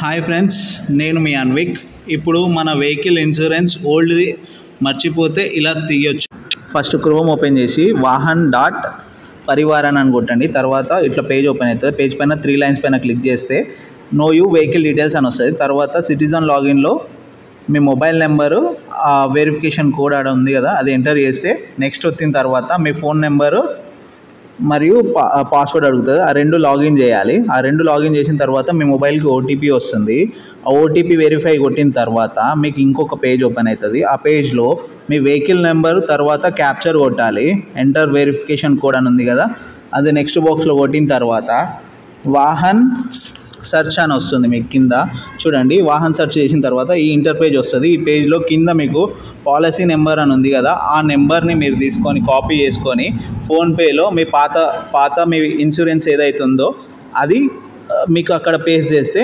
Hi friends, నేను మీ అన్విక్. ఇప్పుడు మన వెహికల్ ఇన్సూరెన్స్ ఓల్డ్ది మర్చిపోతే ఇలా తీయొచ్చు. ఫస్ట్ క్రోమ్ ఓపెన్ చేసి వాహన్ డాట్ పరివారన్ అని కొట్టండి. తర్వాత ఇట్లా పేజ్ ఓపెన్ అవుతుంది. పేజ్ పైన 3 లైన్స్ పైన క్లిక్ చేస్తే నో యూ వెహికల్ డీటెయిల్స్ అని వస్తుంది. తర్వాత సిటిజన్ లాగిన్లో మీ మొబైల్ నెంబరు వెరిఫికేషన్ కోడ్ ఆడ ఉంది కదా, అది ఎంటర్ చేస్తే నెక్స్ట్ వచ్చిన తర్వాత మీ ఫోన్ నెంబరు మరియు పాస్వర్డ్ అడుగుతుంది. ఆ రెండు లాగిన్ చేయాలి. ఆ రెండు లాగిన్ చేసిన తర్వాత మీ మొబైల్కి ఓటీపీ వస్తుంది. ఆ ఓటీపీ వెరిఫై కొట్టిన తర్వాత మీకు ఇంకొక పేజ్ ఓపెన్ అవుతుంది. ఆ పేజ్లో మీ వెహికల్ నెంబరు తర్వాత క్యాప్చర్ కొట్టాలి. ఎంటర్ వెరిఫికేషన్ కోడ్ అని ఉంది కదా, అది నెక్స్ట్ బాక్స్లో కొట్టిన తర్వాత వాహన్ సెర్చ్ అని వస్తుంది. మీకు కింద చూడండి, వాహన్ సెర్చ్ చేసిన తర్వాత ఈ ఇంటర్ పేజ్ వస్తుంది. ఈ పేజ్లో కింద మీకు పాలసీ నెంబర్ అని ఉంది కదా, ఆ నెంబర్ని మీరు తీసుకొని కాపీ చేసుకొని ఫోన్పేలో మీ పాత మీ ఇన్సూరెన్స్ ఏదైతుందో అది మీకు అక్కడ పేస్ట్ చేస్తే